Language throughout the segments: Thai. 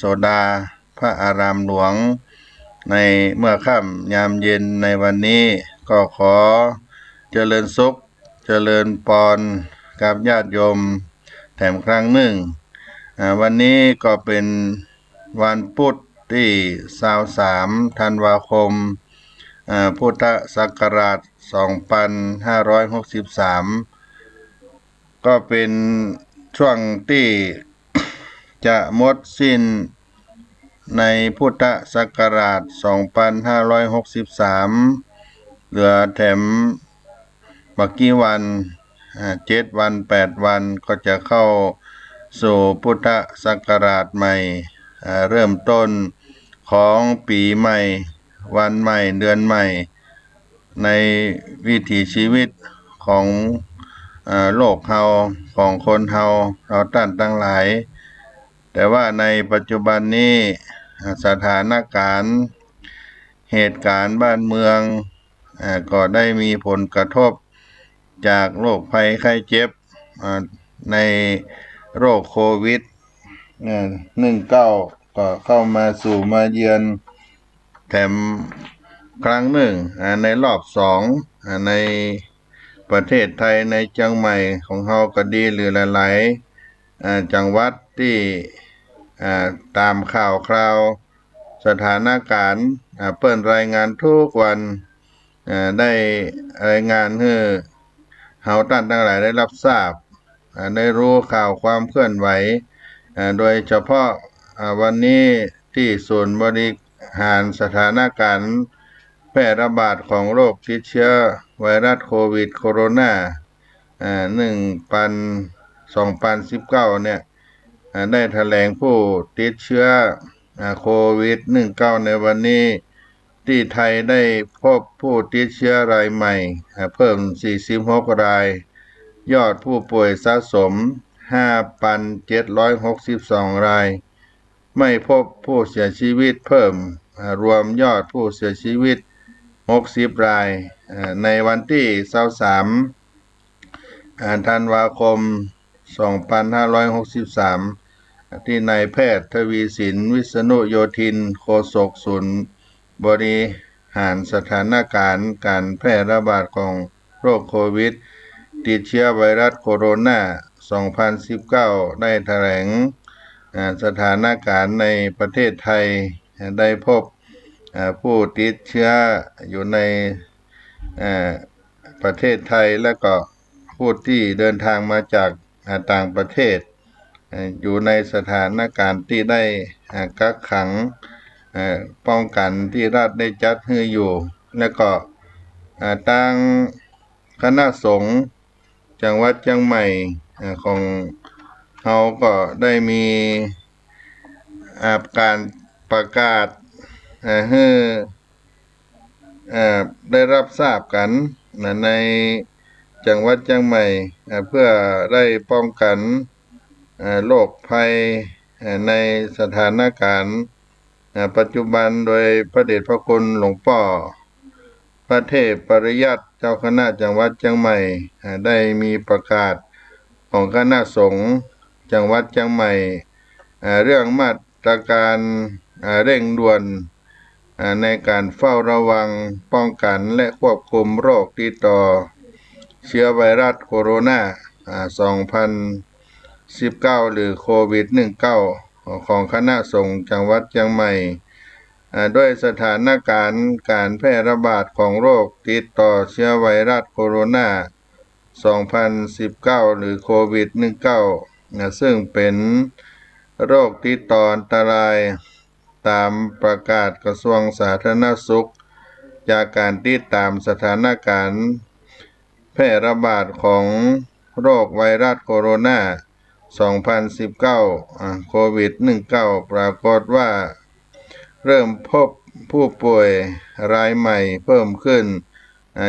โสดาพระอารามหลวงในเมื่อค่ำยามเย็นในวันนี้ก็ขอเจริญสุขเจริญพรกับญาติโยมแถมครั้งหนึ่งวันนี้ก็เป็นวันพุธที่23ธันวาคมพุทธศักราช2563ก็เป็นช่วงที่จะหมดสิ้นในพุทธศักราช2563เหลือแถมบักกี่วัน7 วัน8 วันก็จะเข้าสู่พุทธศักราชใหม่เริ่มต้นของปีใหม่วันใหม่เดือนใหม่ในวิถีชีวิตของโลกเฮาของคนเฮาเราท่านทั้งหลายแต่ว่าในปัจจุบันนี้สถานการณ์เหตุการณ์บ้านเมืองก็ได้มีผลกระทบจากโรคภัยไข้เจ็บในโรคโควิด19ก็เข้ามาเยือนแถมครั้งหนึ่งในรอบ2ในประเทศไทยในจังใหม่ของเฮาก็ดีหรือหลายๆจังหวัดที่ตามข่าวคราวสถานการณ์เปิ้นรายงานทุกวันได้รายงานให้เฮาท่านทั้งหลายได้รับทราบได้รู้ข่าวความเคลื่อนไหวโดยเฉพาะวันนี้ที่ศูนย์บริหารสถานการณ์แพร่ระบาดของโรคติดเชื้อไวรัสโควิดโคโรนา2019เนี่ยได้แถลงผู้ติดเชื้อโควิด19ในวันนี้ที่ไทยได้พบผู้ติดเชื้อรายใหม่เพิ่ม46รายยอดผู้ป่วยสะสม 5,762 รายไม่พบผู้เสียชีวิตเพิ่มรวมยอดผู้เสียชีวิต60รายในวันที่23ธันวาคม2563ที่นายแพทย์ทวีสินวิษณุโยธินโฆษกศูนย์บริหารสถานการณ์การแพร่ระบาดของโรคโควิดติดเชื้อไวรัสโคโรนา2019ได้แถลงสถานการณ์ในประเทศไทยได้พบผู้ติดเชื้ออยู่ในประเทศไทยและก็ผู้ที่เดินทางมาจากต่างประเทศอยู่ในสถานการณ์ที่ได้กักขังป้องกันที่รัฐได้จัดให้อยู่และก็ตั้งคณะสงฆ์จังหวัดเชียงใหม่ของเฮาก็ได้มีการประกาศให้ได้รับทราบกันในจังหวัดเชียงใหม่เพื่อได้ป้องกันโรคภัยในสถานการณ์ปัจจุบันโดยพระเดชพระคุณหลวงพ่อพระเทพปริยัติเจ้าคณะจังหวัดเชียงใหม่ได้มีประกาศของคณะสงฆ์จังหวัดเชียงใหม่เรื่องมาตรการเร่งด่วนในการเฝ้าระวังป้องกันและควบคุมโรคติดต่อเชื้อไวรัสโคโรนา2019หรือโควิด19ของคณะสงฆ์จังหวัดเชียงใหม่ด้วยสถานการณ์การแพร่ระบาดของโรคติดต่อเชื้อไวรัสโคโรนา2019หรือโควิด19ซึ่งเป็นโรคติดต่ออันตรายตามประกาศกระทรวงสาธารณสุขจากการติดตามสถานการณ์แพร่ระบาดของโรคไวรัสโคโรนา2019โควิด19ปรากฏว่าเริ่มพบผู้ป่วยรายใหม่เพิ่มขึ้น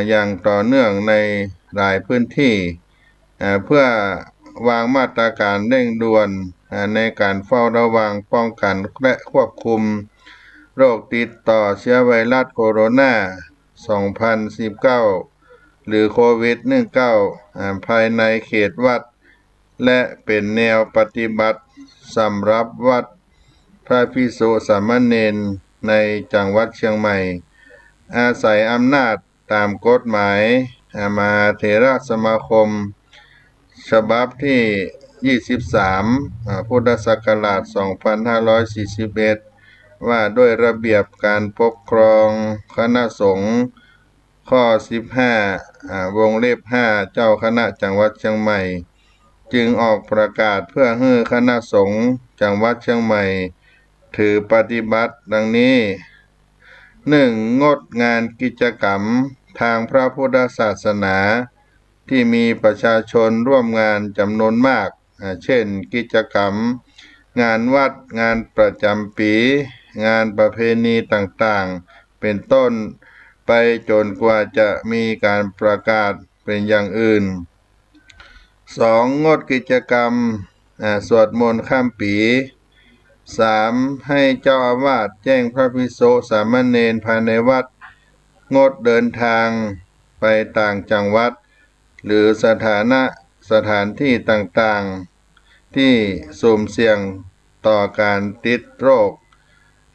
อย่างต่อเนื่องในหลายพื้นที่เพื่อวางมาตรการเร่งด่วนในการเฝ้าระวังป้องกันและควบคุมโรคติดต่อเชื้อไวรัสโคโรนา2019หรือโควิด19ภายในเขตวัดและเป็นแนวปฏิบัติสำหรับวัด พระภิกษุสามเณรในจังหวัดเชียงใหม่อาศัยอำนาจตามกฎหมายมหาเถรสมาคมฉบับที่ 23พุทธศักราช 2541 ว่าด้วยระเบียบการปกครองคณะสงฆ์ข้อ 15วงเล็บ 5 เจ้าคณะจังหวัดเชียงใหม่จึงออกประกาศเพื่อให้คณะสงฆ์จังหวัดเชียงใหม่ถือปฏิบัติดังนี้ 1. งดงานกิจกรรมทางพระพุทธศาสนาที่มีประชาชนร่วมงานจำนวนมากเช่นกิจกรรมงานวัดงานประจำปีงานประเพณีต่างๆเป็นต้นไปจนกว่าจะมีการประกาศเป็นอย่างอื่น 2. งดกิจกรรมสวดมนต์ข้ามปี 3. ให้เจ้าอาวาสแจ้งพระภิกษุสามเณรภายในวัดงดเดินทางไปต่างจังหวัดหรือสถานที่ต่างๆที่สุ่มเสี่ยงต่อการติดโรค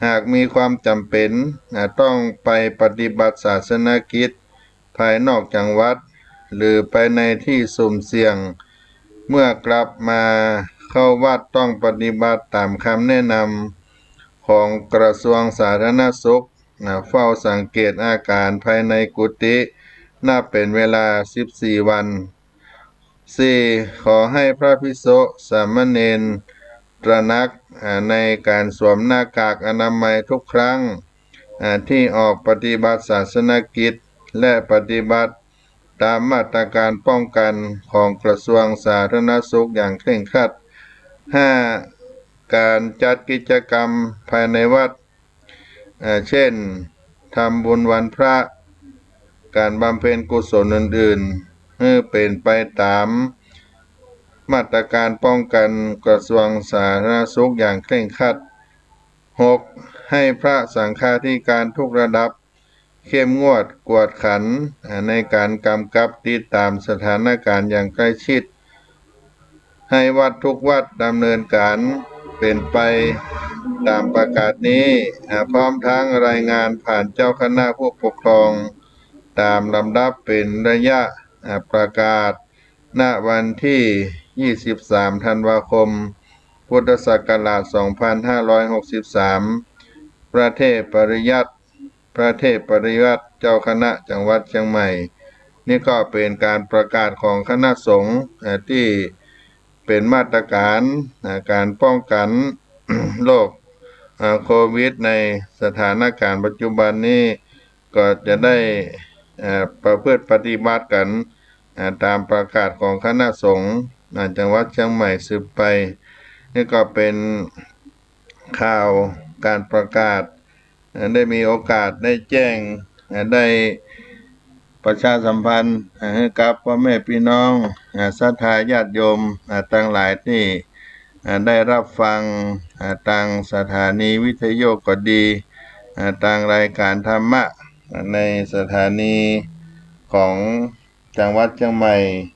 หากมีความจำเป็นต้องไปปฏิบัติศาสนกิจภายนอกจังหวัดหรือไปในที่สุ่มเสี่ยงเมื่อกลับมาเข้าวัดต้องปฏิบัติตามคำแนะนำของกระทรวงสาธารณสุขเฝ้าสังเกตอาการภายในกุฏินับเป็นเวลา 14 วัน 4. ขอให้พระภิกษุสามเณรตระหนักในการสวมหน้ากากอนามัยทุกครั้งที่ออกปฏิบัติศาสนกิจและปฏิบัติตามมาตรการป้องกันของกระทรวงสาธารณสุขอย่างเคร่งครัด 5. การจัดกิจกรรมภายในวัดเช่นทำบุญวันพระการบำเพ็ญกุศลอื่นๆให้เป็นไปตามมาตรการป้องกันกระทรวงสาธารณสุขอย่างเคร่งครัด 6. ให้พระสังฆาธิการทุกระดับเข้มงวดกวดขันในการกำกับติดตามสถานการณ์อย่างใกล้ชิดให้วัดทุกวัดดำเนินการเป็นไปตามประกาศนี้พร้อมทั้งรายงานผ่านเจ้าคณะผู้ปกครองตามลำดับเป็นระยะประกาศณวันที่ 23 ธันวาคม พุทธศักราช 2563 พระเทพปริยัติเจ้าคณะจังหวัดเชียงใหม่นี่ก็เป็นการประกาศของคณะสงฆ์ที่เป็นมาตรการการป้องกัน โรคโควิดในสถานการณ์ปัจจุบันนี้ก็จะได้ประพฤติปฏิบัติกันตามประกาศของคณะสงฆ์จังหวัดเชียงใหม่สืบไปนี่ก็เป็นข่าวการประกาศได้มีโอกาสได้แจ้งได้ประชาสัมพันธ์ให้กับพ่อแม่พี่น้องศรัทธาญาติโยมต่างหลายที่ได้รับฟังทางสถานีวิทยุก็ดีทางรายการธรรมะในสถานีของจังหวัดเชียงใหม่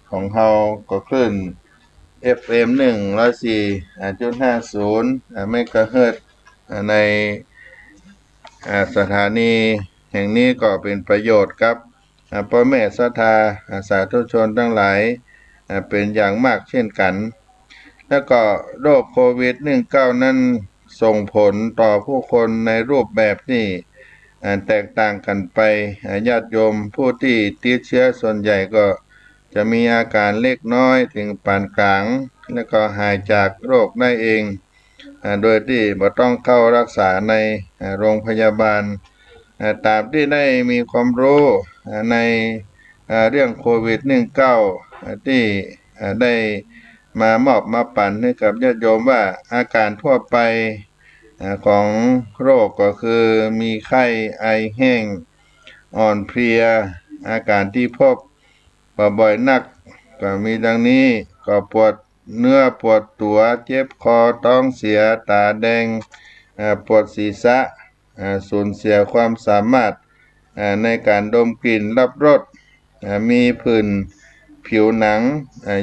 ของเฮาก็ขึ้น FM 104.50 เมกะเฮิรตซ์ในสถานีแห่งนี้ก็เป็นประโยชน์ครับพ่อแม่ศรัทธาสาธุชนทั้งหลายเป็นอย่างมากเช่นกันแล้วก็โรคโควิด -19 นั้นส่งผลต่อผู้คนในรูปแบบที่แตกต่างกันไปญาติโยมผู้ที่ติดเชื้อส่วนใหญ่ก็จะมีอาการเล็กน้อยถึงปานกลางแล้วก็หายจากโรคได้เองโดยที่บ่ต้องเข้ารักษาในโรงพยาบาลตามที่ได้มีความรู้ในเรื่องโควิด -19 ที่ได้มามอบมาปั่นให้กับญาติโยมว่าอาการทั่วไปของโรคก็คือมีไข้ไอแห้งอ่อนเพลียอาการที่พบบ่อยนักก็มีดังนี้ก็ปวดเนื้อปวดตัวเจ็บคอท้องเสียตาแดงปวดศีรษะสูญเสียความสามารถในการดมกลิ่นรับรสมีผื่นผิวหนัง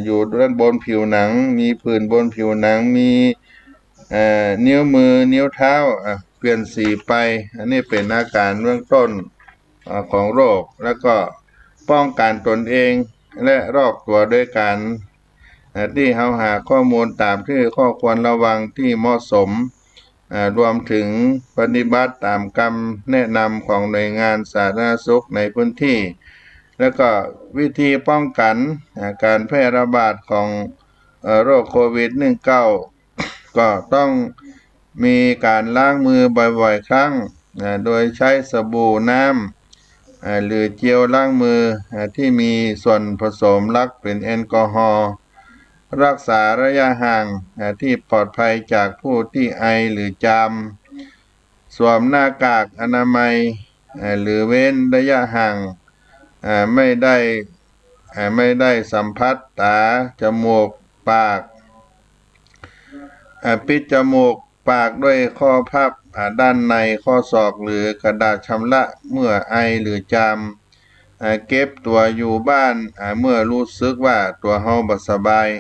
อยู่ด้านบนผิวหนังมีผื่นบนผิวหนังมี นิ้วมือนิ้วเท้าเปลี่ยนสีไปอันนี้เป็นอาการเบื้องต้นของโรคแล้วก็ป้องกันตนเองและรอบตัวด้วยการที่เราหาข้อมูลตามที่ข้อควรระวังที่เหมาะสมรวมถึงปฏิบัติตามคำแนะนำของหน่วยงานสาธารณสุขในพื้นที่ แล้วก็วิธีป้องกันการแพร่ระบาดของโรคโควิด-19 ก็ต้องมีการล้างมือบ่อยๆครั้งโดยใช้สบู่น้ำหรือเจลล้างมือที่มีส่วนผสมหลักเป็นแอลกอฮอล์รักษาระยะห่างที่ปลอดภัยจากผู้ที่ไอหรือจามสวมหน้ากากอนามัยหรือเว้นระยะห่างไม่ได้สัมผัสตาจมูกปากปิดจมูกปากด้วยข้อพับด้านในข้อศอกหรือกระดาษชำระเมื่อไอหรือจามเก็บตัวอยู่บ้านเมื่อรู้สึกว่าตัวเฮาบ่สบาย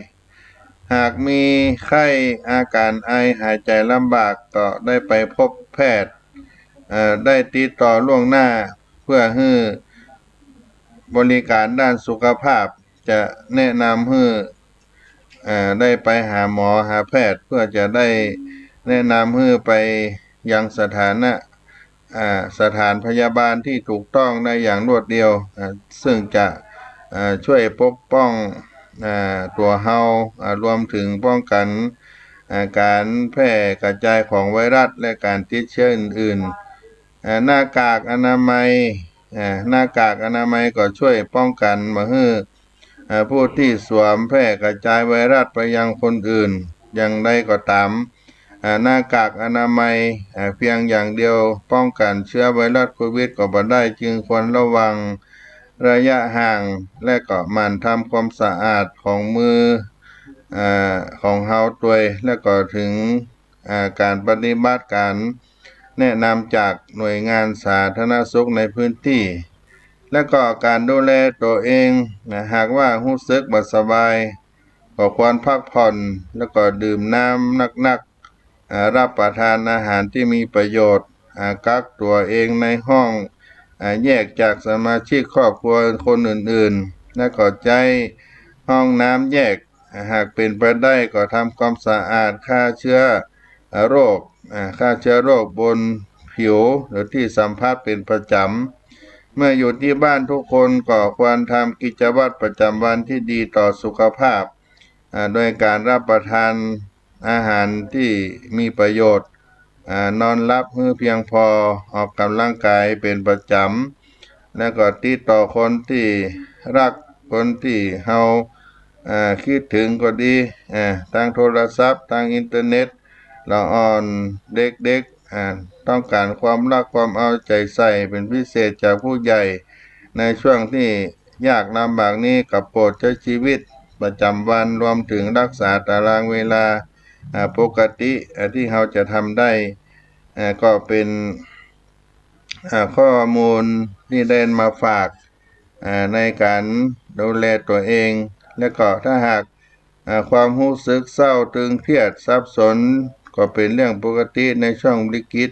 หากมีไข้อาการไอหายใจลำบากก็ได้ไปพบแพทย์ได้ติดต่อล่วงหน้าเพื่อให้บริการด้านสุขภาพจะแนะนำให้ได้ไปหาหมอหาแพทย์เพื่อจะได้แนะนำให้ไปยังสถานพยาบาลที่ถูกต้องได้อย่างรวดเร็วซึ่งจะช่วยปกป้องตัวเฮารวมถึงป้องกันการแพร่กระจายของไวรัสและการติดเชื้ออื่นๆหน้ากากอนามัยก็ช่วยป้องกันไม่ให้ผู้ที่สวมแพร่กระจายไวรัสไปยังคนอื่นอย่างไรก็ตามหน้ากากอนามัยเพียงอย่างเดียวป้องกันเชื้อไวรัสโควิดก็บ่ได้จึงควรระวังระยะห่างและก็หมั่นทำความสะอาดของมือของเฮาด้วยและก็ถึงการปฏิบัติการแนะนำจากหน่วยงานสาธารณสุขในพื้นที่และก็การดูแลตัวเองหากว่ารู้สึกบ่สบายก็ควรพักผ่อนแล้วก็ดื่มน้ำนักรับประทานอาหารที่มีประโยชน์กักตัวเองในห้องแยกจากสมาชิกครอบครัวคนอื่นๆและก็ใช้ห้องน้ำแยกหากเป็นไปได้ก็ทำความสะอาดฆ่าเชื้อโรคบนผิวหรือที่สัมผัสเป็นประจำเมื่ออยู่ที่บ้านทุกคนก็ควรทำกิจวัตรประจำวันที่ดีต่อสุขภาพโดยการรับประทานอาหารที่มีประโยชน์นอนหลับให้เพียงพอออกกำลังกายเป็นประจำและก็ติดต่อคนที่รักคนที่เฮาคิดถึงก็ดีทางโทรศัพท์ทางอินเทอร์เน็ตละอ่อนเด็กๆต้องการความรักความเอาใจใส่เป็นพิเศษจากผู้ใหญ่ในช่วงที่ยากลำบากนี้กับโปรดใช้ชีวิตประจำวันรวมถึงรักษาตารางเวลาปกติที่เราจะทำได้ก็เป็นข้อมูลที่ได้มาฝากในการดูแลตัวเองและก็ถ้าหากความรู้สึกเศร้าตึงเครียดสับสนก็เป็นเรื่องปกติในช่วงวิกฤต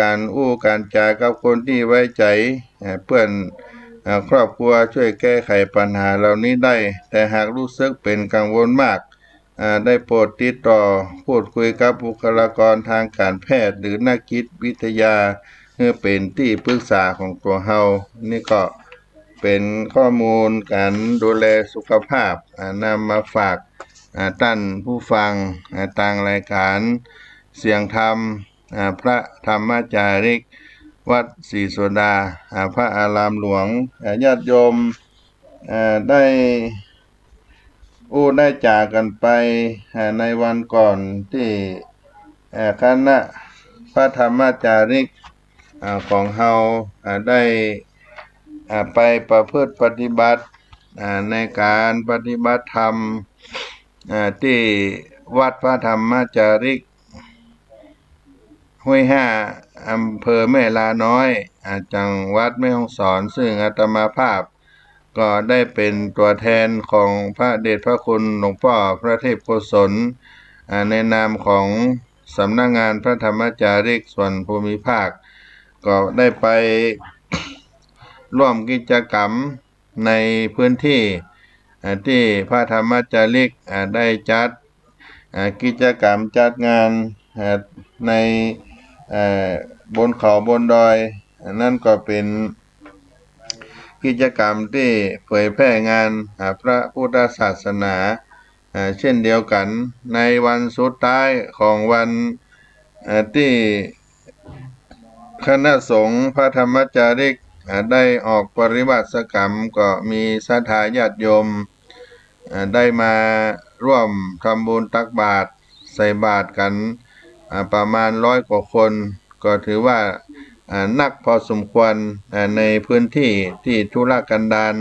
การจากับคนที่ไว้ใจเพื่อนครอบครัวช่วยแก้ไขปัญหาเหล่านี้ได้แต่หากรู้สึกเป็นกังวลมากได้โปรดติดต่อพูดคุยกับบุคลากรทางการแพทย์หรือนักจิตวิทยาเพื่อเป็นที่ปรึกษาของตัวเฮานี่ก็เป็นข้อมูลการดูแลสุขภาพนำมาฝากท่านผู้ฟังทางรายการเสียงธรรมพระธรรมจาริกวัดศรีโสดาพระอารามหลวงญาติโยมได้จากกันไปในวันก่อนที่คณะพระธรรมจาริกของเฮาได้ไปประพฤติปฏิบัติในการปฏิบัติธรรมที่วัดพระธรรมจาริกห้วยห้าอำเภอแม่ลาน้อยจังหวัดแม่ฮ่องสอนซึ่งอาตมาภาพก็ได้เป็นตัวแทนของพระเดชพระคุณหลวงพ่อพระเทพโกศล ในนามของสำนักงานพระธรรมจาริกส่วนภูมิภาคก็ได้ไปร่วมกิจกรรมในพื้นที่ที่พระธรรมจาริกได้จัดกิจกรรมจัดงานในบนเขาบนดอยนั่นก็เป็นกิจกรรมที่เผยแพร่งานพระพุทธศาสนาเช่นเดียวกันในวันสุดท้ายของวันที่คณะสงฆ์พระธรรมจาริกได้ออกปริวาสกรรมก็มีศรัทธาญาติโยมได้มาร่วมทำบุญตักบาตรใส่บาตรกันประมาณ100 กว่าคนก็ถือว่านักพอสมควรในพื้นที่ที่ทุรกันดาร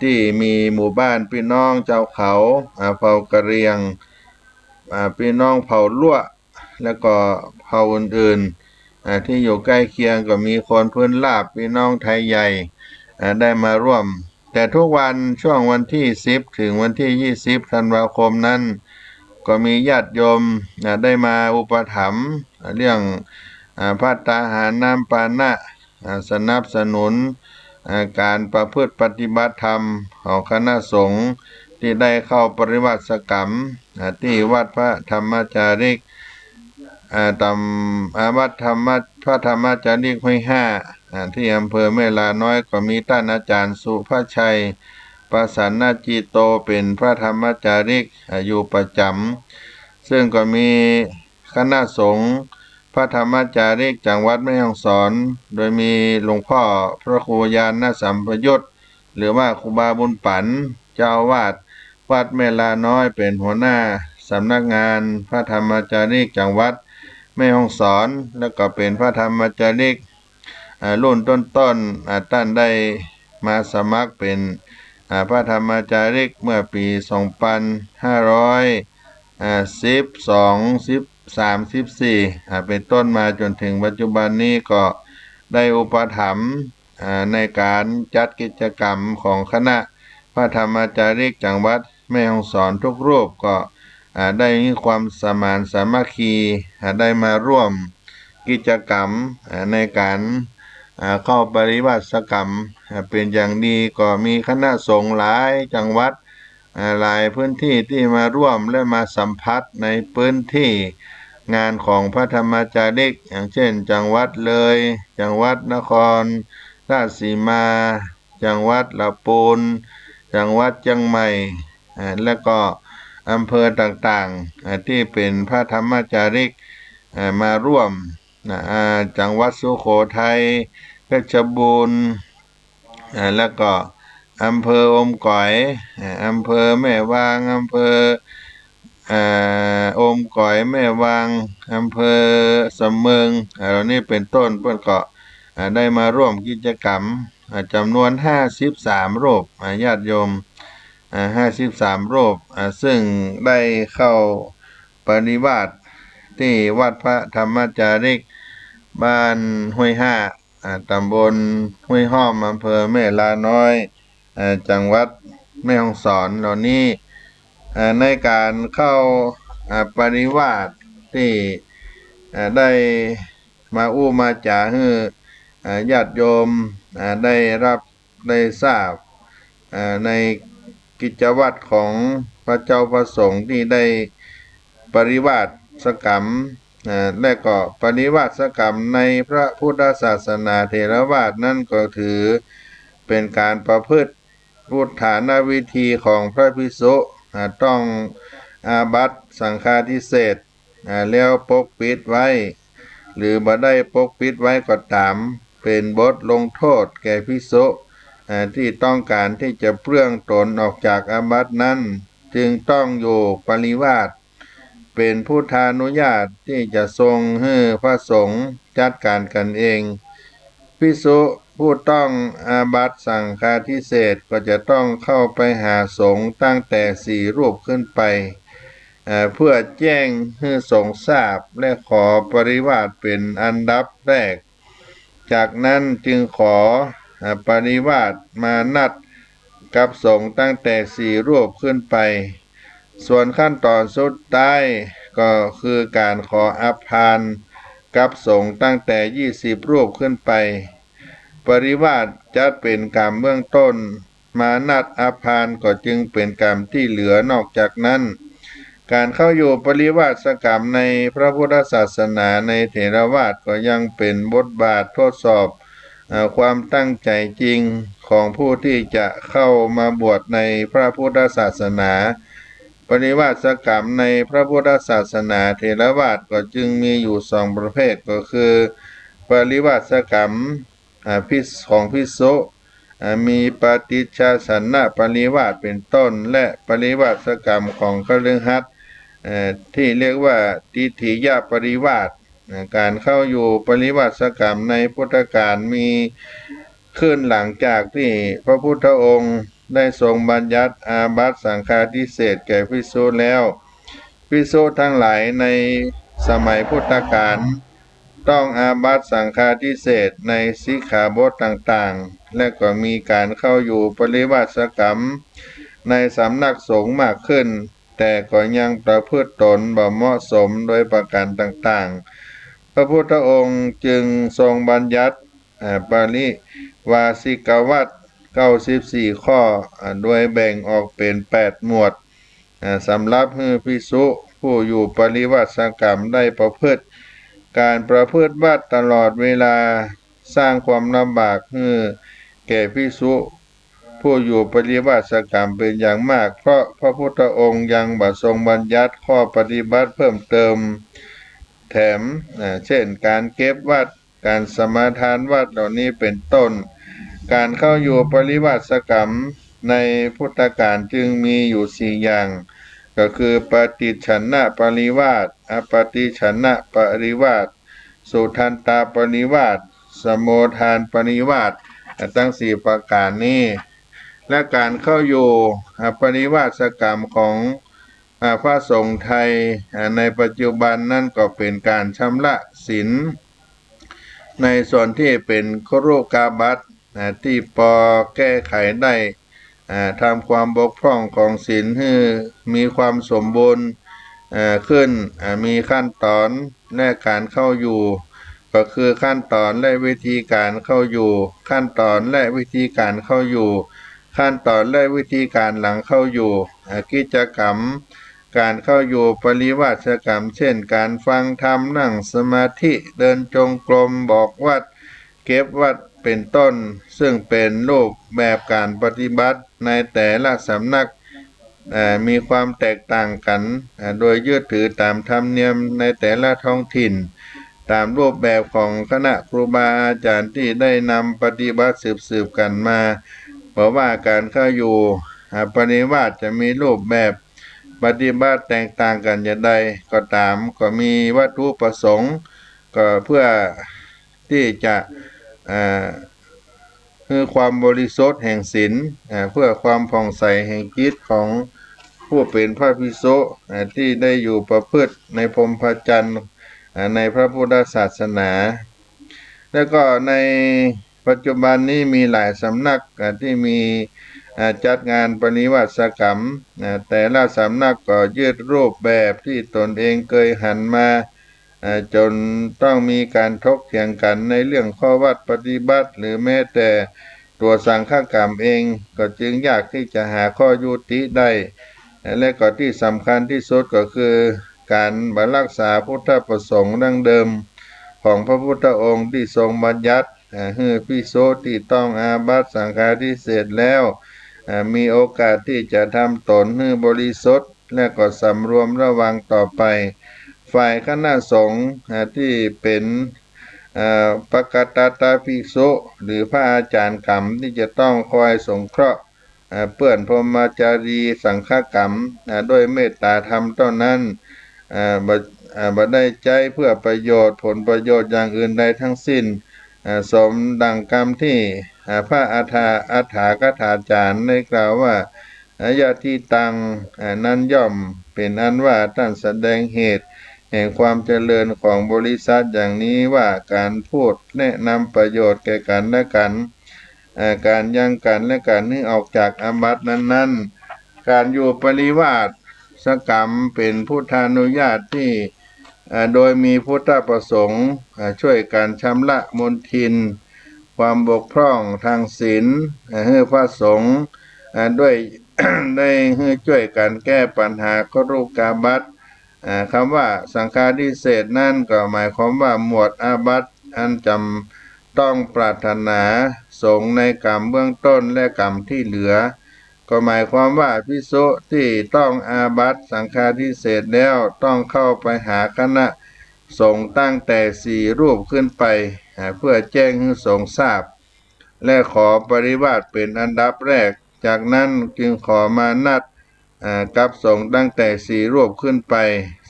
ที่มีหมู่บ้านพี่น้องเจ้าเขาเผ่ากะเหรี่ยงพี่น้องเผ่าลั่วแล้วก็เผ่าอื่นๆที่อยู่ใกล้เคียงก็มีคนพื้นลาบพี่น้องไทยใหญ่ได้มาร่วมแต่ทุกวันช่วงวันที่10ถึงวันที่20ธันวาคมนั้นก็มีญาติโยมได้มาอุปถัมภ์เรื่องภัตตาหารน้ำปานะสนับสนุนการประพฤติปฏิบัติธรรมของคณะสงฆ์ที่ได้เข้าปริวาสกรรมที่วัดพระธรรมจาริกวัดพระธรรมจาริกห้วยห้าที่อำเภอแม่ลาน้อยก็มีท่านอาจารย์สุภชัยประสานนาจิโตเป็นพระธรรมจาริกอยู่ประจำซึ่งก็มีคณะสงฆ์พระธรรมจาริกจังหวัดแม่ฮ่องสอนโดยมีหลวงพ่อพระครูยานสัมปยุตหรือว่าครูบาบุญปันเจ้าอาวาสวัดแม่ลาน้อยเป็นหัวหน้าสำนักงานพระธรรมจาริกจังหวัดแม่ฮ่องสอนแล้วก็เป็นพระธรรมจาริกรุ่นต้นๆท่านได้มาสมัครเป็นพระธรรมจาริกเมื่อปี2512-13-14เป็นต้นมาจนถึงปัจจุบันนี้ก็ได้อุปถัมภ์ในการจัดกิจกรรมของคณะพระธรรมจาริกจังหวัดแม่ฮ่องสอนทุกรูปก็ได้มีความสมานสามัคคีได้มาร่วมกิจกรรมในการเข้าปริวาสกรรมเป็นอย่างดีก็มีคณะสงฆ์หลายจังหวัดหลายพื้นที่ที่มาร่วมและมาสัมผัสในพื้นที่งานของพระธรรมจาริกอย่างเช่นจังหวัดเลยจังหวัดนครราชสีมาจังหวัดลำพูนจังหวัดเชียงใหม่และก็อำเภอต่างๆที่เป็นพระธรรมจาริกมาร่วมจังหวัดสุโขทัยเพชรบูรณ์แล้วก็อำเภออมก๋อยอำเภอแม่วางอำเภออมก๋อยแม่วางอำเภอสำเมืองเหล่านี้เป็นต้นเพื่อนก็ได้มาร่วมกิจกรรมจำนวน53รูปญาติโยม53รูปซึ่งได้เข้าปฏิบัติที่วัดพระธรรมจาริกบ้านห้วยห้าตำบลห้วยห้อมอำเภอแม่ลาน้อยจังหวัดแม่ฮ่องสอนเหล่านี้ในการเข้าปฏิบัติที่ได้มามาจาให้ญาติโยมได้รับได้ทราบในกิจวัตรของพระเจ้าประสงค์ที่ได้ปฏิบัติสกรรมและก็ปฏิบัติสกรรมในพระพุทธศาสนาเถรวาทนั่นก็ถือเป็นการประพฤติพุทธานาวิธีของพระภิกษุต้องอาบัติสังฆาทิเศษแล้วปกปิดไว้หรือบ่ได้ปกปิดไว้ก็ตามเป็นบทลงโทษแก่ภิกษุที่ต้องการที่จะเปลื้องตนออกจากอาบัตินั้นจึงต้องอยู่ปริวาสเป็นพุทธานุญาตที่จะทรงให้พระสงฆ์จัดการกันเองภิกษุผู้ต้องอาบัติสังฆาทิเศษก็จะต้องเข้าไปหาสงฆ์ตั้งแต่4รูปขึ้นไปเพื่อแจ้งให้สงฆ์ทราบและขอปริวาสเป็นอันดับแรกจากนั้นจึงขอปริวาสมานัดกับสงฆ์ตั้งแต่4รูปขึ้นไป ส่วนขั้นตอนสุดท้ายก็คือการขออภานกับสงฆ์ตั้งแต่20รูปขึ้นไปปริวาสจัดเป็นกรรมเบื้องต้นมานัดอภานก็จึงเป็นกรรมที่เหลือนอกจากนั้นการเข้าอยู่ปริวาสกรรมในพระพุทธศาสนาในเถรวาทก็ยังเป็นบทบาททดสอบความตั้งใจจริงของผู้ที่จะเข้ามาบวชในพระพุทธศาสนาปริวาสกรรมในพระพุทธศาสนาเถรวาทก็จึงมีอยู่สองประเภทก็คือปริวาสกรรมของภิกษุมีปฏิจจสนนะปริวาสเป็นต้นและปริวาสกรรมของคฤหัสถ์ที่เรียกว่าทิฏฐิยปริวาสการเข้าอยู่ปริวาสกรรมในพุทธกาลมีขึ้นหลังจากที่พระพุทธองค์ได้ทรงบัญญัติอาบัติสังฆาทิเศษแก่ภิกษุแล้วภิกษุทั้งหลายในสมัยพุทธกาลต้องอาบัติสังฆาทิเศษในสิกขาบทต่างๆและก็มีการเข้าอยู่ปริวาสกรรมในสำนักสงฆ์มากขึ้นแต่ก็ยังประพฤติตนบ่เหมาะสมโดยประการต่างๆพระพุทธองค์จึงทรงบัญญัติปริวาสิกวัตร94ข้อโดยแบ่งออกเป็น8หมวดสำหรับภิกษุผู้อยู่ปริวาสกรรมได้ประพฤติการประพฤติวัดตลอดเวลาสร้างความลำบากให้แก่ภิกษุผู้อยู่ปริวาสกรรมเป็นอย่างมากเพราะพระพุทธองค์ยังทรงบัญญัติข้อปฏิบัติเพิ่มเติมแถมเช่นการเก็บวัดการสมาทานวัดเหล่านี้เป็นต้นการเข้าอยู่ปริวาสกรรมในพุทธกาลจึงมีอยู่4อย่างก็คือปฏิฉันนะปริวาสอปฏิฉันนะปริวาสสุทันตปริวาสสโมทานปริวาสทั้ง4ประการนี้และการเข้าอยู่ปริวาสกรรมของพระสงฆ์ไทยในปัจจุบันนั่นก็เป็นการชำระศีลในส่วนที่เป็นครุกาบัตที่พอแก้ไขได้ทำความบกพร่องของศีลให้มีความสมบูรณ์ขึ้นมีขั้นตอนและการเข้าอยู่ก็คือขั้นตอนและวิธีการเข้าอยู่ขั้นตอนและวิธีการเข้าอยู่ขั้นตอนและวิธีการหลังเข้าอยู่กิจกรรมการเข้าอยู่ปริวาสกรรมเช่นการฟังธรรมนั่งสมาธิเดินจงกรมบอกวัดเก็บวัดเป็นต้นซึ่งเป็นรูปแบบการปฏิบัติในแต่ละสำนักมีความแตกต่างกันโดยยึดถือตามธรรมเนียมในแต่ละท้องถิ่นตามรูปแบบของคณะครูบาอาจารย์ที่ได้นำปฏิบัติสืบกันมาเพราะว่าการเข้าอยู่ปริวาสจะมีรูปแบบปฏิบัติแตกต่างกันอย่างใดก็ตามก็มีวัตถุประสงค์ก็เพื่อที่จะคือความบริสุทธิ์แห่งศีลเพื่อความผ่องใสแห่งจิตของผู้เป็นพระภิกษุที่ได้อยู่ประพฤติในพรหมจรรย์ในพระพุทธศาสนาแล้วก็ในปัจจุบันนี้มีหลายสำนักที่มีจัดงานปริวาสกรรมแต่ละสำนักก็ยึดรูปแบบที่ตนเองเคยหันมาจนต้องมีการถกเถียงกันในเรื่องข้อวัดปฏิบัติหรือแม้แต่ตัวสังฆกรรมเองก็จึงยากที่จะหาข้อยุติได้และก็ที่สำคัญที่สุดก็คือการรักษาพุทธประสงค์ดั้งเดิมของพระพุทธองค์ที่ทรงบัญญัติให้ภิกษุที่ต้องอาบัติสังฆาทิเศษแล้วมีโอกาสที่จะทำตนให้บริสุทธิ์และก็สำรวมระวังต่อไปฝ่ายคณะสงฆ์ที่เป็นปกตตาภิกษุหรือพระอาจารย์กรรมที่จะต้องคอยสงเคราะห์เปื้อนพรหมจารีสังฆกรรมด้วยเมตตาธรรมเท่านั้นบ่ได้ใจเพื่อประโยชน์ผลประโยชน์อย่างอื่นใดทั้งสิ้นสมดังกรรมที่พระอัฏฐากถาจารย์ได้กล่าวว่าญาติตังนั้นย่อมเป็นอันว่าท่านแสดงเหตุแห่งความเจริญของบริษัทอย่างนี้ว่าการพูดแนะนำประโยชน์แก่กันและกันการยังกันและการนึกออกจากอาบัตินั้นๆการอยู่ปริวาส กรรมเป็นพุทธานุญาตที่โดยมีพุทธประสงค์ช่วยกันชำระมลทินความบกพร่องทางศีลให้พระสงฆ์ด้วย ได้ให้ช่วยกันแก้ปัญหากรุกาบัตคำว่าสังฆาทิเศษนั่นก็หมายความว่าหมวดอาบัติอันจำต้องปรารถนาสงฆ์ในกรรมเบื้องต้นและกรรมที่เหลือก็หมายความว่าภิกษุที่ต้องอาบัติสังฆาทิเศษแล้วต้องเข้าไปหาคณะสงฆ์ตั้งแต่4 รูปขึ้นไปเพื่อแจ้งให้สงฆ์ทราบและขอปริวาสเป็นอันดับแรกจากนั้นจึงขอมานัดกับสงฆ์ตั้งแต่4 รูปขึ้นไป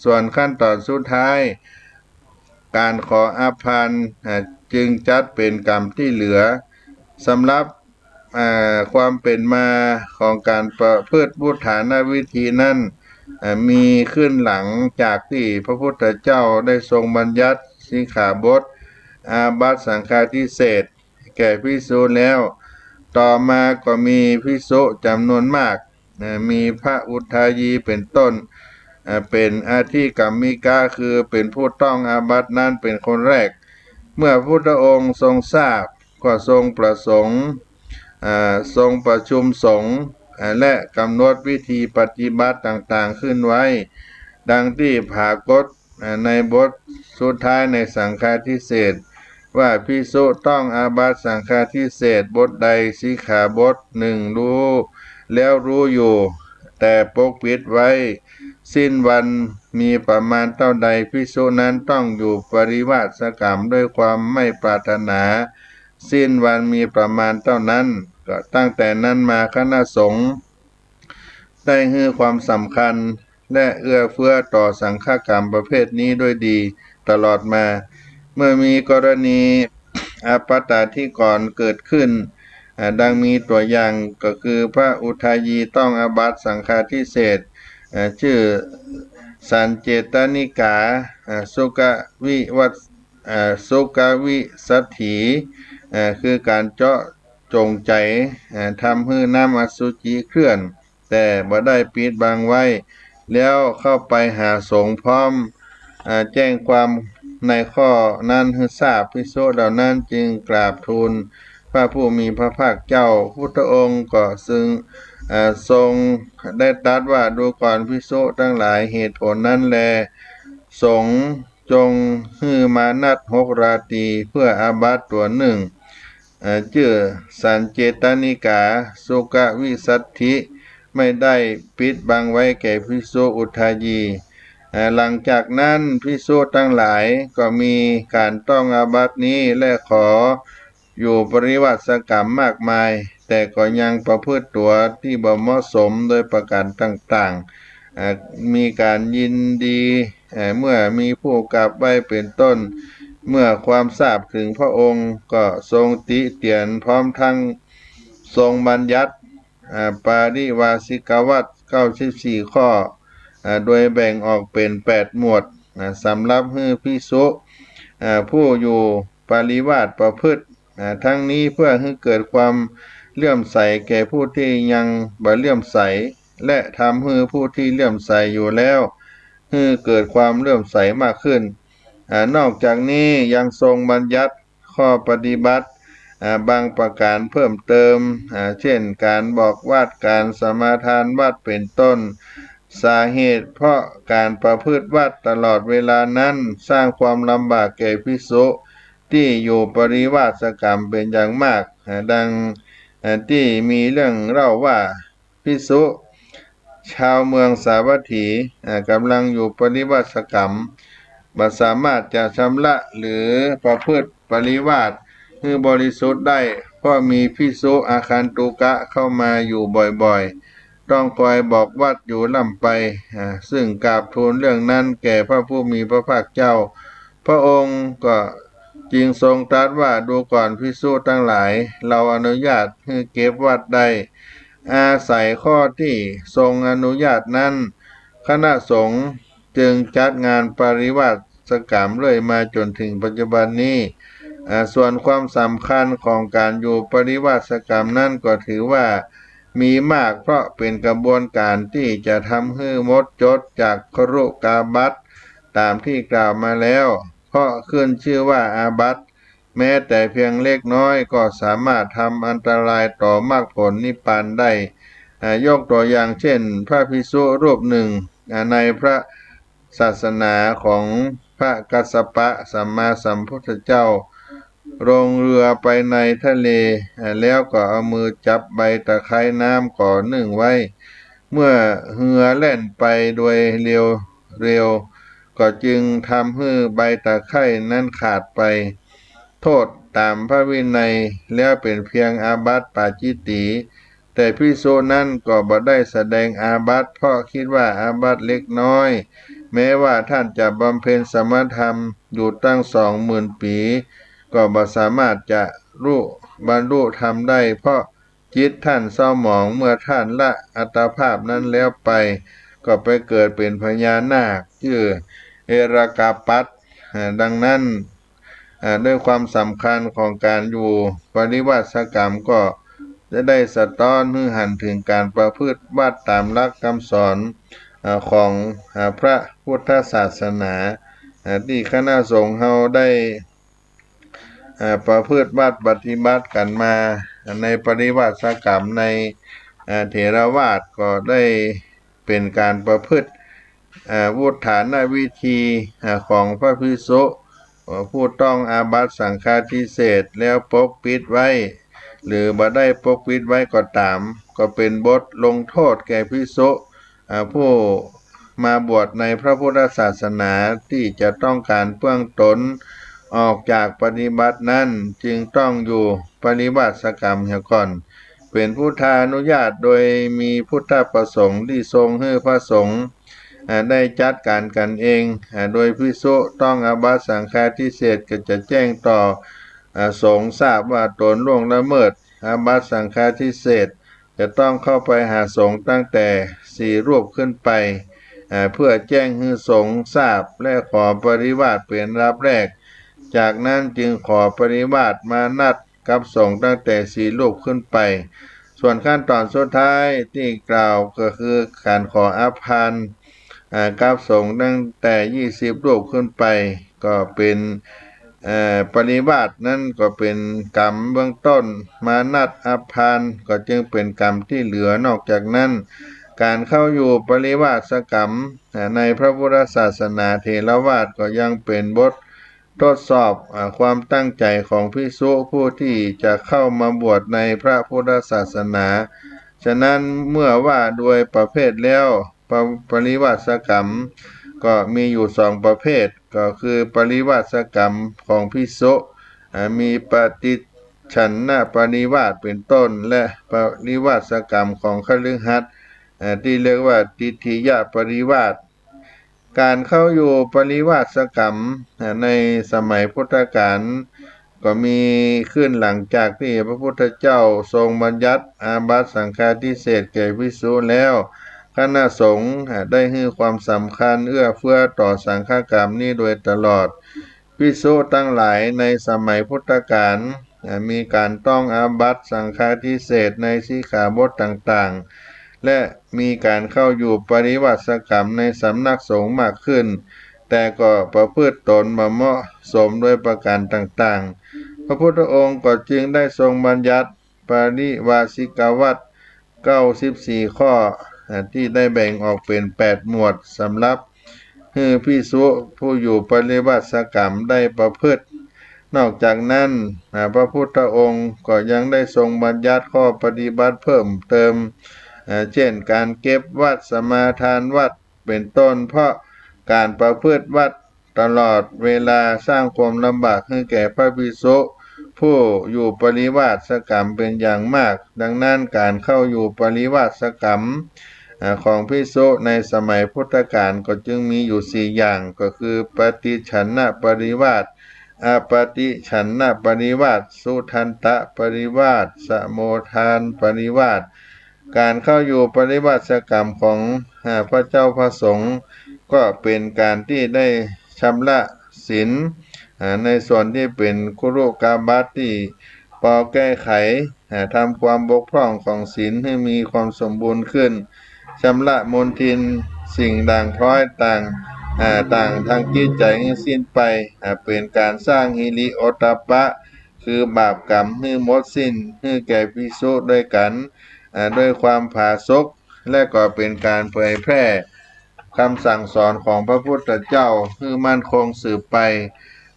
ส่วนขั้นตอนสุดท้ายการขออาภาลจึงจัดเป็นกรรมที่เหลือสำหรับความเป็นมาของการประพฤติพุทธานาวิธีนั้นมีขึ้นหลังจากที่พระพุทธเจ้าได้ทรงบัญญัติสิกขาบทอาบัติสังฆาทิเศษแก่ภิกษุแล้วต่อมาก็มีภิกษุจำนวนมากมีพระอุทายีเป็นต้นเป็นอาทิกัมมิกาคือเป็นผู้ต้องอาบัตินั้นเป็นคนแรกเมื่อพระพุทธองค์ทรงทราบก็ทรงประสงค์ทรงประชุมสงฆ์และกำหนดวิธีปฏิบัติต่างๆขึ้นไว้ดังที่ผากฏในบทสุดท้ายในสังฆาทิเศษว่าภิกษุต้องอาบัติสังฆาทิเศษบทใดสิกขาบทหนึ่งรู้แล้วรู้อยู่แต่ปกปิดไว้สิ้นวันมีประมาณเท่าใดภิกษุนั้นต้องอยู่ปริวาสกรรมด้วยความไม่ปรารถนาสิ้นวันมีประมาณเท่านั้นก็ตั้งแต่นั้นมาคณะสงฆ์ได้ให้ความสำคัญและเอื้อเฟื้อต่อสังฆกรรมประเภทนี้ด้วยดีตลอดมาเมื่อมีกรณีอาปัตตาที่ก่อนเกิดขึ้นดังมีตัวอย่างก็คือพระอุทายีต้องอาบัติสังฆาทิเศษชื่อสันเจตนิกาสุกวิวัตสุกวิสัตถีคือการเจาะจงใจทำให้น้ำอสุจิเคลื่อนแต่บ่ได้ปิดบังไว้แล้วเข้าไปหาสงฆ์พร้อมแจ้งความในข้อนั้นให้ทราบภิกษุเหล่านั้นจึงกราบทูลพระผู้มีพระภาคเจ้าพุทธองค์ก็ซึ่งทรงได้ตรัสว่าดูก่อนภิกษุทั้งหลายเหตุผลนั้นแลสงฆ์จงฮือมานัด6 ราตรีเพื่ออาบัติตัวหนึ่งชื่อสันเจตนิกาสุกวิสัตถิไม่ได้ปิดบังไว้แก่ภิกษุอุทายีหลังจากนั้นภิกษุทั้งหลายก็มีการต้องอาบัตินี้และขออยู่ปริวาสกรรมมากมายแต่ก็ยังประพฤติตัวที่บ่เหมาะสมโดยประการต่างๆมีการยินดีเมื่อมีผู้กราบไหว้เป็นต้นเมื่อความทราบถึงพระองค์ก็ทรงติเตียนพร้อมทั้งทรงบัญญัติปาริวาสิกวัตร94 ข้อโดยแบ่งออกเป็น8 หมวดสำหรับให้ภิกษุผู้อยู่ปริวาสประพฤติทั้งนี้เพื่อให้เกิดความเลื่อมใสแก่ผู้ที่ยังบ่เลื่อมใสและทำให้ผู้ที่เลื่อมใสอยู่แล้วให้เกิดความเลื่อมใสมากขึ้นนอกจากนี้ยังทรงบัญญัติข้อปฏิบัติบางประการเพิ่มเติมเช่นการบอกวาดการสมาทานวัดเป็นต้นสาเหตุเพราะการประพฤติวัดตลอดเวลานั้นสร้างความลำบากแก่ภิกษุที่อยู่ปริวาสกรรมเป็นอย่างมากดังที่มีเรื่องเล่าว่าภิกษุชาวเมืองสาวัตถีกำลังอยู่ปริวาสกรรมบ่สามารถจะชำระหรือประพฤติปริวาสให้บริสุทธิ์ได้เพราะมีภิกษุอาคันตุกะเข้ามาอยู่บ่อยๆต้องคอยบอกวัดอยู่ล่ำไปซึ่งกราบทูลเรื่องนั้นแก่พระผู้มีพระภาคเจ้าพระองค์ก็จึงทรงตรัสว่าดูก่อนภิกษุทั้งหลายเราอนุญาตให้เก็บวัดได้อาศัยข้อที่ทรงอนุญาตนั้นคณะสงฆ์จึงจัดงานปริวาสกรรมเรื่อยมาจนถึงปัจจุบันนี้ส่วนความสำคัญของการอยู่ปริวาสกรรมนั้นก็ถือว่า มีมากเพราะเป็นกระบวนการที่จะทำให้หมดจดจากครุกาบัตตามที่กล่าวมาแล้ว เพราะขึ้นชื่อว่าอาบัติแม้แต่เพียงเล็กน้อยก็สามารถทำอันตรายต่อมรรคผลนิพพานได้ยกตัวอย่างเช่นพระภิกษุรูปหนึ่งในพระศาสนาของพระกัสสปะสัมมาสัมพุทธเจ้าลงเรือไปในทะเลแล้วก็เอามือจับใบตะไคร้น้ำก่อนึ่งไว้ เมื่อเรือแล่นไปโดยเร็วก็จึงทำให้ใบตะไคร้นั้นขาดไปโทษตามพระวินัยแล้วเป็นเพียงอาบัติปาจิตติแต่ภิกษุนั้นก็บ่ได้แสดงอาบัติเพราะคิดว่าอาบัติเล็กน้อยแม้ว่าท่านจะบำเพ็ญสมณธรรมอยู่ตั้ง20,000 ปีก็บ่สามารถจะบรรลุธรรมได้เพราะจิตท่านเศร้าหมองเมื่อท่านละอัตภาพนั้นแล้วไปก็ไปเกิดเป็นพญานาคชื่อเอรากาปัสดังนั้นด้วยความสำคัญของการอยู่ปริวาสกรรมก็จะได้สะท้อนให้หันถึงการประพฤติวัดตามหลักคำสอนของพระพุทธศาสนาที่คณะสงฆ์เฮาได้ประพฤติวัดปฏิบัติกันมาในปริวาสกรรมในเถรวาทก็ได้เป็นการประพฤติวุฒานวิธีของพระภิกษุผู้ต้องอาบัติสังฆาทิเศษแล้วปกปิดไว้หรือบ่ได้ปกปิดไว้ก็ตามก็เป็นบทลงโทษแก่ภิกษุผู้มาบวชในพระพุทธศาสนาที่จะต้องการเปื้องตนออกจากปฏิบัตินั้นจึงต้องอยู่ปริวาสกรรมเสียก่อนเป็นพุทธานุญาตโดยมีพุทธประสงค์ที่ทรงให้พระสงฆ์ได้จัดการกันเองโดยภิกษุต้องอาบัติสังฆาทิเศษก็จะแจ้งต่อสงฆ์ทราบว่าตนล่วงละเมิดอาบัติสังฆาทิเศษจะต้องเข้าไปหาสงฆ์ตั้งแต่4 รูปขึ้นไปเพื่อแจ้งให้สงฆ์ทราบและขอปริวาสเป็นรับแรกจากนั้นจึงขอปริวาสมานัดกับสงฆ์ตั้งแต่4 รูปขึ้นไปส่วนขั้นตอนสุดท้ายที่กล่าวก็คือการขออภานกับสงฆ์ตั้งแต่20 รูปขึ้นไปก็เป็นปริวาสนั้นก็เป็นกรรมเบื้องต้นมานัดอภานก็จึงเป็นกรรมที่เหลือนอกจากนั้นการเข้าอยู่ปริวาสกรรมในพระพุทธศาสนาเถรวาทก็ยังเป็นบททดสอบความตั้งใจของภิกษุผู้ที่จะเข้ามาบวชในพระพุทธศาสนาฉะนั้นเมื่อว่าโดยประเภทแล้วปริวาสกรรมก็มีอยู่2 ประเภทก็คือปริวาสกรรมของภิกษุมีปฏิฉันนะปริวาสเป็นต้นและปริวาสกรรมของคฤหัสถ์ที่เรียกว่าทิฏฐิยปริวาสการเข้าอยู่ปริวาสกรรมในสมัยพุทธกาลก็มีขึ้นหลังจากที่พระพุทธเจ้าทรงบัญญัติอาบัติสังฆาทิเศษแก่ภิกษุแล้วคณะสงฆ์ได้ให้ความสำคัญเอื้อเฟื้อต่อสังฆกรรมนี้โดยตลอดภิกษุทั้งหลายในสมัยพุทธกาลมีการต้องอาบัติสังฆาทิเศษในสิกขาบทต่างๆและมีการเข้าอยู่ปริวาสกรรมในสำนักสงฆ์มากขึ้นแต่ก็ประพฤติตนบ่เหมาะสมด้วยประการต่างๆพระพุทธองค์ก็จึงได้ทรงบัญญัติปริวาสิกวัตร94 ข้อที่ได้แบ่งออกเป็น8 หมวดสำหรับให้ภิกษุผู้อยู่ปริวาสกรรมได้ประพฤตินอกจากนั้นพระพุทธองค์ก็ยังได้ทรงบัญญัติข้อปฏิบัติเพิ่มเติมเช่นการเก็บวัดสมาทานวัดเป็นต้นเพราะการประพฤติวัดตลอดเวลาสร้างความลำบากให้แก่พระภิกษุผู้อยู่ปริวาสกรรมเป็นอย่างมากดังนั้นการเข้าอยู่ปริวาสกรรมของภิกษุในสมัยพุทธกาลก็จึงมีอยู่4 อย่างก็คือปฏิฉันนะปริวาสอปฏิฉันนะปริวาสสุทันตะปริวาสสโมทานปริวาสการเข้าอยู่ปริวาสกรรมของพระเจ้าพระสงฆ์ก็เป็นการที่ได้ชำระศีลในส่วนที่เป็นคุรุกาบัตที่ ปอแก้ไขทำความบกพร่องของศีลให้มีความสมบูรณ์ขึ้นชำระมลทินสิ่งด่างพร้อยต่างทางจิตใจให้สิ้นไปเป็นการสร้างฮิริโอตตัปปะคือบาปกรรมให้หมดสิ้นให้แก่ภิกษุด้วยกันด้วยความผาสุกและก็เป็นการเผยแพร่คำสั่งสอนของพระพุทธเจ้าให้มั่นคงสืบไป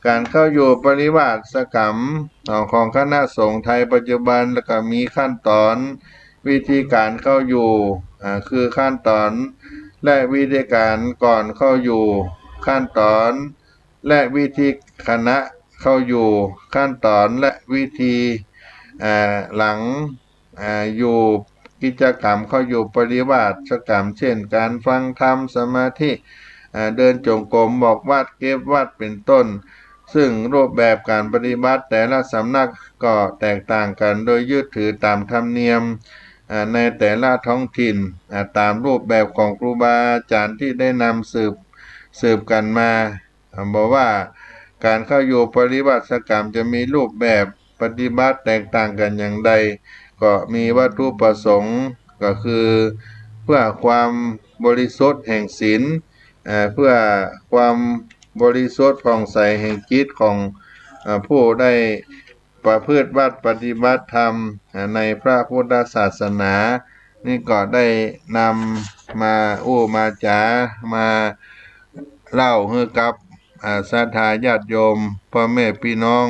การเข้าอยู่ปริวาสกรรมของคณะสงฆ์ไทยปัจจุบันแล้วก็มีขั้นตอนวิธีการเข้าอยู่คือขั้นตอนและวิธีการก่อนเข้าอยู่ขั้นตอนและวิธีคณะเข้าอยู่ขั้นตอนและวิธีหลังอยู่กิจกรรมเข้าอยู่ปริวาสกรรมเช่นการฟังธรรมสมาธิเดินจงกรมบอกวัดเก็บวัดเป็นต้นซึ่งรูปแบบการปฏิบัติแต่ละสำนักก็แตกต่างกันโดยยึดถือตามธรรมเนียมในแต่ละท้องถิ่นตามรูปแบบของครูบาอาจารย์ที่ได้นำสืบกันมาบอกว่าการเข้าอยู่ปริวัติกรรมจะมีรูปแบบปฏิบัติแตกต่างกันอย่างใดก็มีวัตถุประสงค์ก็คือเพื่อความบริสุทธิ์แห่งศีลเพื่อความบริสุทธิ์ผ่องใสแห่งจิตของผู้ได้ประพฤติวัดปฏิบัติธรรมในพระพุทธศาสนานี่ก็ได้นำมามาจามาเล่าให้กับศรัทธาญาติโยมพ่อแม่พี่น้อง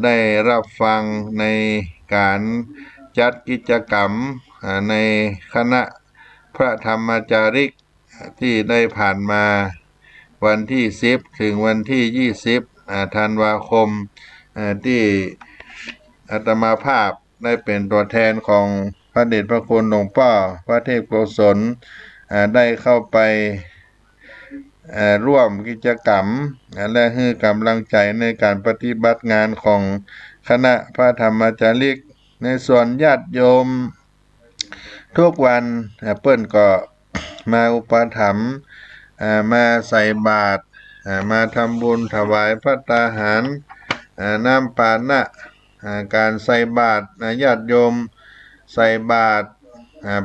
ได้รับฟังในการจัดกิจกรรมในคณะพระธรรมจาริกที่ได้ผ่านมาวันที่10ถึงวันที่20ธันวาคมที่อาตมาภาพได้เป็นตัวแทนของพระเดชพระคุณหลวงพ่อพระเทพโกศลได้เข้าไปร่วมกิจกรรมและให้กำลังใจในการปฏิบัติงานของคณะพระธรรมจาริกในส่วนญาติโยมทุกวันเปิ้นก็มาอุปถัมภ์มาใส่บาตรมาทำบุญถวายพระตาหารน้ำปานะการใส่บาตรญาติโยมใส่บาตร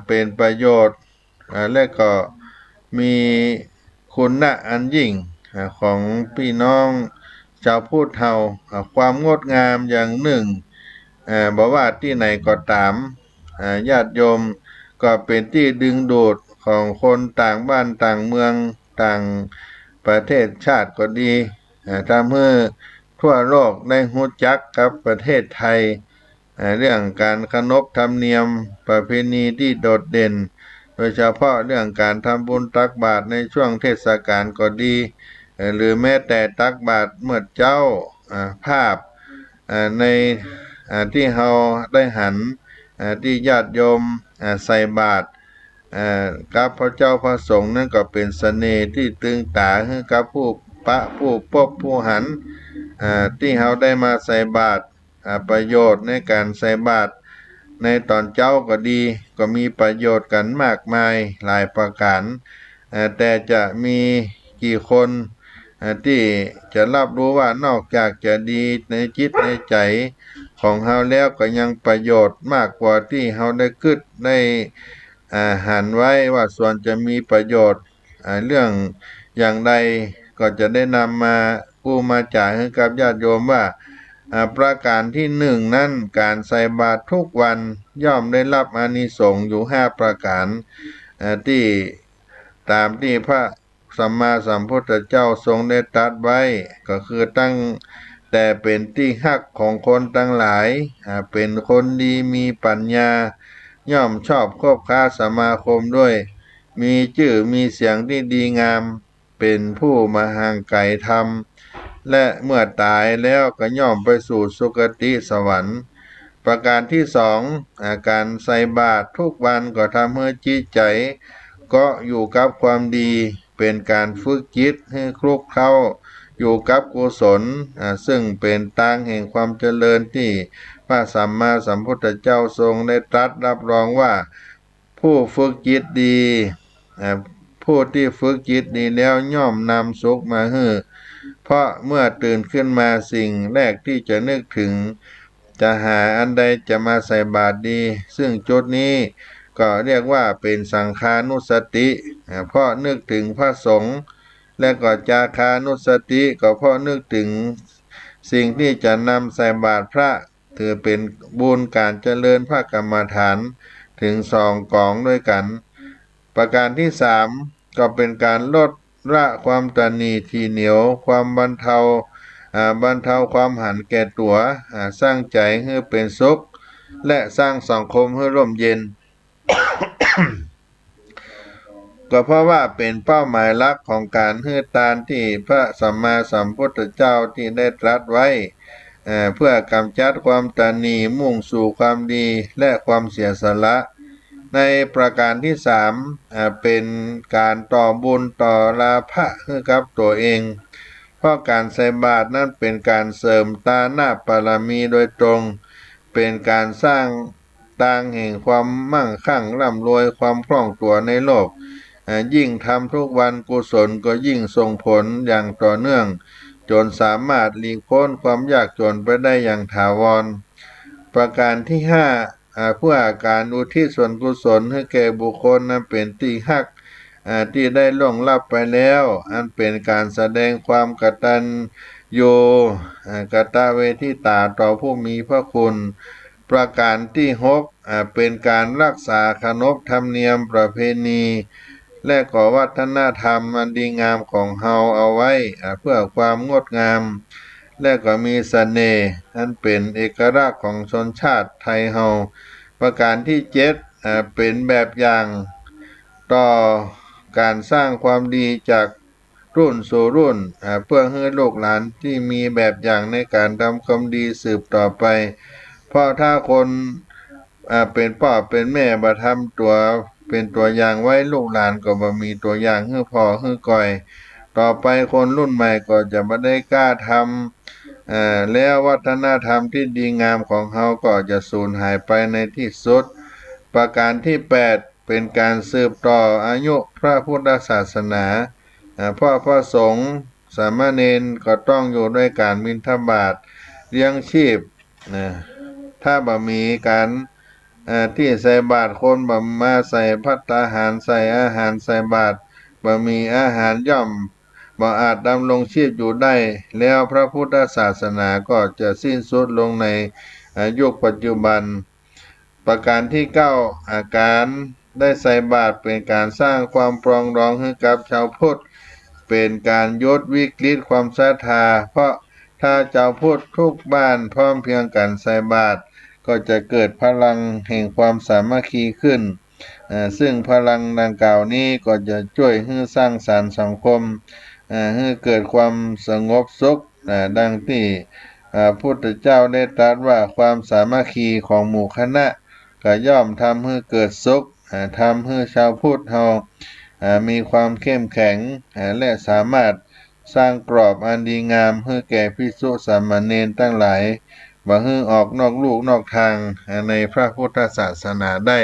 เป็นประโยชน์และก็มีคุณอันยิ่งของพี่น้องชาวพุทธเฮาความงดงามอย่างหนึ่งบอกว่าที่ไหนก็ตามญาติโยมก็เป็นที่ดึงดูดของคนต่างบ้านต่างเมืองต่างประเทศชาติก็ดีทำให้ทั่วโลกได้รู้จักกับประเทศไทยเรื่องการขนบธรรมเนียมประเพณีที่โดดเด่นโดยเฉพาะเรื่องการทำบุญตักบาตรในช่วงเทศกาลก็ดีหรือแม้แต่ตักบาตรเมื่อเจ้าภาพในที่เฮาได้หันที่ญาติโยมใส่บาตรกับพระเจ้าพระสงฆ์นั่นก็เป็นเสน่ห์ที่ตึงตาให้กับผู้พบผู้หันที่เฮาได้มาใส่บาตรประโยชน์ในการใส่บาตรในตอนเจ้าก็ดีก็มีประโยชน์กันมากมายหลายประการแต่จะมีกี่คนที่จะรับรู้ว่านอกจากจะดีในจิตในใจของเฮาแล้วก็ยังประโยชน์มากกว่าที่เฮาได้คิดได้หันไว้ว่าส่วนจะมีประโยชน์เรื่องอย่างใดก็จะได้นำมามาจ่ายให้กับญาติโยมว่าประการที่1นั้นการใส่บาตรทุกวันย่อมได้รับอานิสงส์อยู่5ประการที่ตามที่พระสัมมาสัมพุทธเจ้าทรงได้ตรัสไว้ก็คือตั้งแต่เป็นที่ฮักของคนทั้งหลายเป็นคนดีมีปัญญาย่อมชอบคบค้าสมาคมด้วยมีชื่อมีเสียงที่ดีงามเป็นผู้มห่างไกลธรรมและเมื่อตายแล้วก็ย่อมไปสู่สุคติสวรรค์ประการที่2การใส่บาตรทุกวันก็ทำให้จิตใจก็อยู่กับความดีเป็นการฝึกจิตให้คลุกเข้าอยู่กับกุศลซึ่งเป็นทางแห่งความเจริญที่พระสัมมาสัมพุทธเจ้าทรงได้ตรัสรับรองว่าผู้ฝึกจิตดีผู้ที่ฝึกจิตดีแล้วย่อมนำสุขมาให้เพราะเมื่อตื่นขึ้นมาสิ่งแรกที่จะนึกถึง จะหาอันใดจะมาใส่บาตรดีซึ่งจุดนี้ก็เรียกว่าเป็นสังฆานุสติเพราะนึกถึงพระสงฆ์และก็จาคานุสติก็เพราะนึกถึงสิ่งที่จะนำใส่บาตรพระถือเป็นบุญการเจริญพระกรรมฐานถึง2 กองด้วยกัน ประการที่3ก็เป็นการลดละความตนีทีเหนียวความบรรเทาความหันแก่ตัวสร้างใจให้เป็นสุขและสร้างสังคมให้ร่มเย็น ก็เพราะว่าเป็นเป้าหมายหลักของการให้ทานที่พระสัมมาสัมพุทธเจ้าที่ได้ตรัสไว้เพื่อกำจัดความตนีมุ่งสู่ความดีและความเสียสละในประการที่3เป็นการต่อบุญต่อลาภะให้กับตัวเองเพราะการใส่บาตรนั้นเป็นการเสริมตาหน้าบารมีโดยตรงเป็นการสร้างตางแห่งความมั่งคั่งร่ำรวยความคล่องตัวในโลกยิ่งทำทุกวันกุศลก็ยิ่งส่งผลอย่างต่อเนื่องจนสามารถหลีกพ้นความยากจนไปได้อย่างถาวรประการที่5เพื่อการอุทิศส่วนกุศลให้แก่บุคคลนั้นเป็นที่ฮักที่ได้ล่วงลับไปแล้วอันเป็นการแสดงความกตัญญูกตเวทิตาต่อผู้มีพระคุณประการที่6เป็นการรักษาขนบธรรมเนียมประเพณีและก็วัฒนธรรมอันดีงามของเฮาเอาไว้เพื่อความงดงามและก็มีเสน่ห์อันเป็นเอกลักษณ์ของชนชาติไทยเฮาประการที่7เป็นแบบอย่างต่อการสร้างความดีจากรุ่นสู่รุ่นเพื่อให้ลูกหลานที่มีแบบอย่างในการทำความดีสืบต่อไปเพราะถ้าคนเป็นพ่อเป็นแม่บ่ทำตัวเป็นตัวอย่างไว้ลูกหลานก็บ่มีตัวอย่างให้พ่อให้ก่อยต่อไปคนรุ่นใหม่ก็จะบ่ได้กล้าทำแล้ววัฒนธรรมที่ดีงามของเฮาก็จะสูญหายไปในที่สุดประการที่8เป็นการสืบต่ออายุพระพุทธศาสนาเพราะพระสงฆ์สามเณรก็ต้องอยู่ด้วยการบิณฑบาตเลี้ยงชีพถ้าบ่มีการที่ใส่บาตรคนบ่มาใส่ภัตตาหารใส่อาหารใส่บาตรบ่มีอาหารย่อมบ่อาจดำรงชีพอยู่ได้แล้วพระพุทธศาสนาก็จะสิ้นสุดลงในยุคปัจจุบันประการที่9อาการได้ใส่บาตรเป็นการสร้างความปรองดองให้กับชาวพุทธเป็นการยดวิกฤตความศรัทธาเพราะถ้าชาวพุทธทุกบ้านพร้อมเพรียงกันใส่บาตรก็จะเกิดพลังแห่งความสามัคคีขึ้นซึ่งพลังดังกล่าวนี้ก็จะช่วยให้สร้างสรรค์สังคมให้เกิดความสงบสุขดังที่พุทธเจ้าได้ตรัสว่าความสามัคคีของหมู่คณะก็ย่อมทำให้เกิดสุขทำให้ชาวพุทธเฮามีความเข้มแข็งและสามารถสร้างกรอบอันดีงามให้แก่ภิกษุสามเณรทั้งหลายบ่ให้ออกนอกลูกนอกทางในพระพุทธศาสนาได้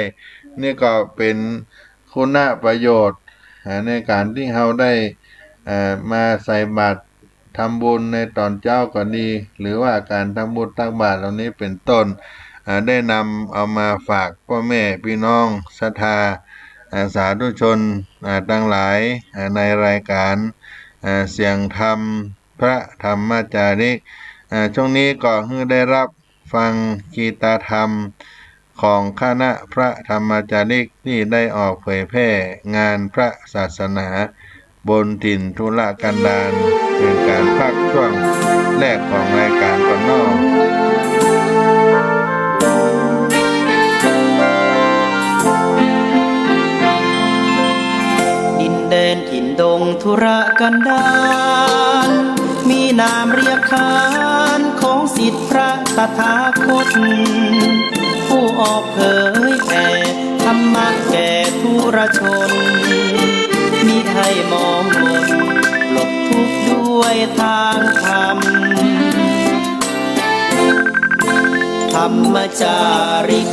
นี่ก็เป็นคุณประโยชน์ในการที่เฮาได้มาใส่บาตรทำบุญในตอนเช้าก็ดีหรือว่าการทำบุญตักบาตรเหล่านี้เป็นต้นได้นำเอามาฝากพ่อแม่พี่น้องศรัทธาสาธุชนทั้งหลายในรายการเสียงธรรมพระธรรมจาริกช่วงนี้ก็ให้ได้รับฟังกีตาธรรมของคณะพระธรรมจาริกที่ได้ออกเผยแพร่งานพระศาสนาบนถิ่นทุรกันดารเป็นการพักช่วงแรกของรายการก่อนนอกดินแดนถิ่นดงทุรกันดารมีนามเรียกขานของศิษย์พระตถาคตผู้ออกเผยแผ่ธรรมะแก่ทุรชนมิให้มองมนหลบทุกข์ด้วยทางธรรมธรรมจาริก